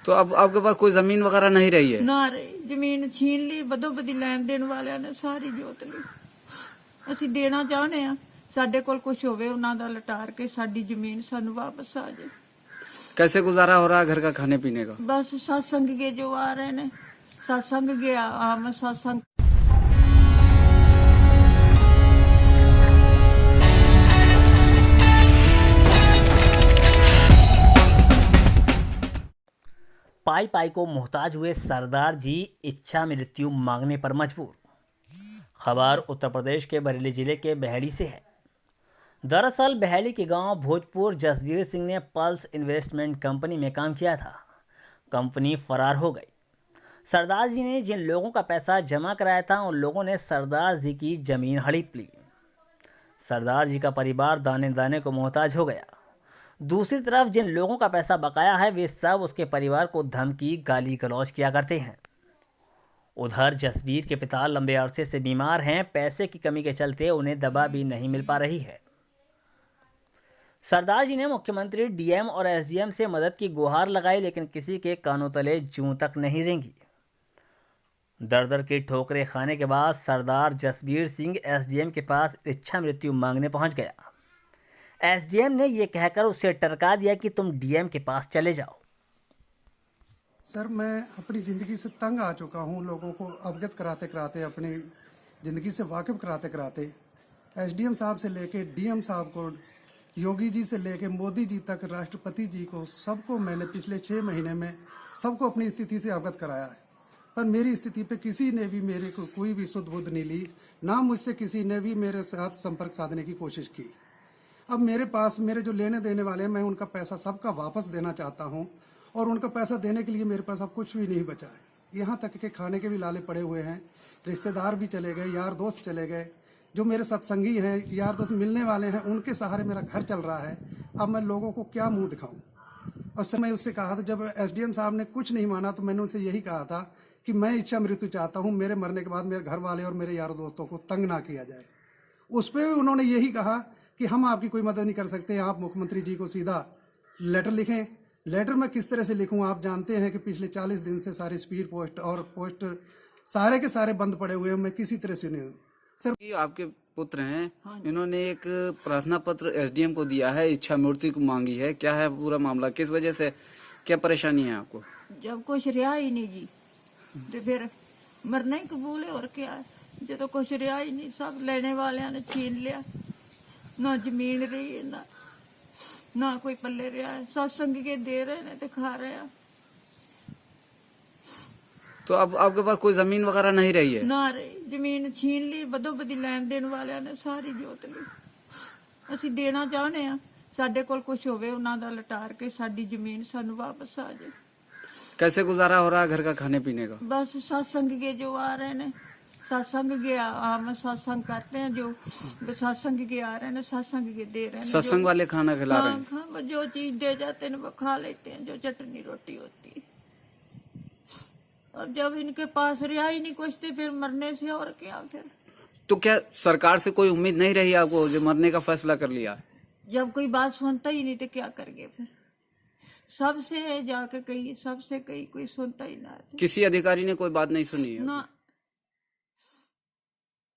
तो अब आपके पास कोई जमीन वगैरह नहीं रही है? ना रही, ਜ਼ਮੀਨ ਛੀਨ ਲਈ, ਬਦੋ ਬਦੀ ਲੈਣ ਦੇਣ ਵਾਲਿਆਂ ਨੇ ਸਾਰੀ ਜੋਤ ਲਈ। ਅਸੀਂ ਦੇਣਾ ਚਾਹੁੰਦੇ ਆ, ਸਾਡੇ ਕੋਲ ਕੁਝ ਹੋਵੇ ਉਹਨਾਂ ਦਾ ਲਟਾਰ ਕੇ ਸਾਡੀ ਜ਼ਮੀਨ ਸਾਨੂੰ ਵਾਪਸ ਆ ਜਾਏ। कैसे गुजारा हो रहा है घर का खाने पीने का? बस सत्संग के जो आ रहे ने, सत्संग गया आम सत्संग। पाई पाई को मोहताज हुए सरदार जी इच्छा मृत्यु मांगने पर मजबूर। खबर उत्तर प्रदेश के बरेली जिले के बहेड़ी से है। दरअसल बहेड़ी के गांव भोजपुर जसबीर सिंह ने पल्स इन्वेस्टमेंट कंपनी में काम किया था। कंपनी फरार हो गई। सरदार जी ने जिन लोगों का पैसा जमा कराया था उन लोगों ने सरदार जी की जमीन हड़प ली। सरदार जी का परिवार दाने दाने को मोहताज हो गया। दूसरी तरफ जिन लोगों का पैसा बकाया है वे सब उसके परिवार को धमकी गाली गलौज किया करते हैं। उधर जसबीर के पिता लंबे अरसे से बीमार हैं। पैसे की कमी के चलते उन्हें दवा भी नहीं मिल पा रही है। सरदार जी ने मुख्यमंत्री, डीएम और एसडीएम से मदद की गुहार लगाई, लेकिन किसी के कानों तले जूं तक नहीं रेंगी। दर दर की ठोकरें खाने के बाद सरदार जसबीर सिंह एसडीएम के पास इच्छा मृत्यु मांगने पहुंच गया। एसडीएम ने यह कहकर उसे टरका दिया कि तुम डीएम के पास चले जाओ। सर, मैं अपनी ज़िंदगी से तंग आ चुका हूँ। लोगों को अवगत कराते कराते, अपनी ज़िंदगी से वाकिफ कराते कराते, एसडीएम साहब से लेके डीएम साहब को, योगी जी से लेके मोदी जी तक, राष्ट्रपति जी को, सबको मैंने पिछले 6 महीने में सबको अपनी स्थिति से अवगत कराया है। पर मेरी स्थिति पे किसी ने भी मेरे को कोई भी सुध बुध नहीं ली, ना मुझसे किसी ने भी मेरे साथ संपर्क साधने की कोशिश की। अब मेरे पास मेरे जो लेने देने वाले हैं, मैं उनका पैसा सबका वापस देना चाहता हूं, और उनका पैसा देने के लिए मेरे पास अब कुछ भी नहीं बचा है। यहाँ तक के खाने के भी लाले पड़े हुए हैं। रिश्तेदार भी चले गए, यार दोस्त चले गए, जो मेरे सत्संगी हैं, यार दोस्त मिलने वाले हैं, उनके सहारे मेरा घर चल रहा है। अब मैं लोगों को क्या मुंह दिखाऊं? और सर, मैं उससे कहा था, जब एसडीएम साहब ने कुछ नहीं माना तो मैंने उनसे यही कहा था कि मैं इच्छा मृत्यु चाहता हूँ, मेरे मरने के बाद मेरे घर वाले और मेरे यार दोस्तों को तंग ना किया जाए। उस पर भी उन्होंने यही कहा कि हम आपकी कोई मदद नहीं कर सकते, आप मुख्यमंत्री जी को सीधा लेटर लिखें। लेटर मैं किस तरह से लिखूं? आप जानते हैं कि पिछले 40 दिन से सारे स्पीड पोस्ट और पोस्ट सारे के सारे बंद पड़े हुए हैं। मैं किसी तरह से नहीं हूँ सर। ये आपके पुत्र हैं, इन्होंने एक प्रार्थना पत्र एसडीएम को दिया है, इच्छा मृत्यु को मांगी है। क्या है पूरा मामला? किस वजह से, क्या परेशानी है आपको? जब कुछ रहा ही नहीं जी, तो फिर मरना ही कबूल है, और क्या है। जो तो कुछ रहा ही नहीं, सब लेने वाले ने छीन लिया। ना जमीन रही है, ना कोई पल्ले रहा है। सत्संग के दे रहे ने तो खा रहे हैं। तो अब आपके पास कोई जमीन वगैरह नहीं रही है? ना रही, ਜ਼ਮੀਨ ਛੀਨ ਲਈ, ਬਦੋ ਬਦੀ ਲੈਣ ਦੇਣ ਵਾਲਿਆਂ ਨੇ ਸਾਰੀ ਜੋਤ ਲਈ। ਅਸੀਂ ਦੇਣਾ ਚਾਹੁੰਦੇ ਆ, ਸਾਡੇ ਕੋਲ ਕੁਝ ਹੋਵੇ ਉਹਨਾਂ ਦਾ ਲਟਾਰ ਕੇ ਸਾਡੀ ਜ਼ਮੀਨ ਸਾਨੂੰ ਵਾਪਸ ਆ ਜਾਏ। कैसे गुजारा हो रहा है घर का खाने पीने का? बस सत्संग के जो आ रहे ने, सत्संग के आम सत्संग करते हैं, जो सत्संग के आ रहे हैं, सत्संग के दे रहे हैं। सत्संग वाले खाना खिला रहे हैं? हाँ, जो चीज दे जाते हैं वो खा लेते हैं, जो चटनी रोटी होती है। अब जब इनके पास रहा ही नहीं कुछ, तो फिर मरने से और क्या। फिर तो क्या सरकार से कोई उम्मीद नहीं रही आपको, जो मरने का फैसला कर लिया? जब कोई बात सुनता ही नहीं तो क्या करेंगे। फिर सबसे जाके कही, सबसे कही, कोई सुनता ही ना। किसी अधिकारी ने कोई बात नहीं सुनी है? ना।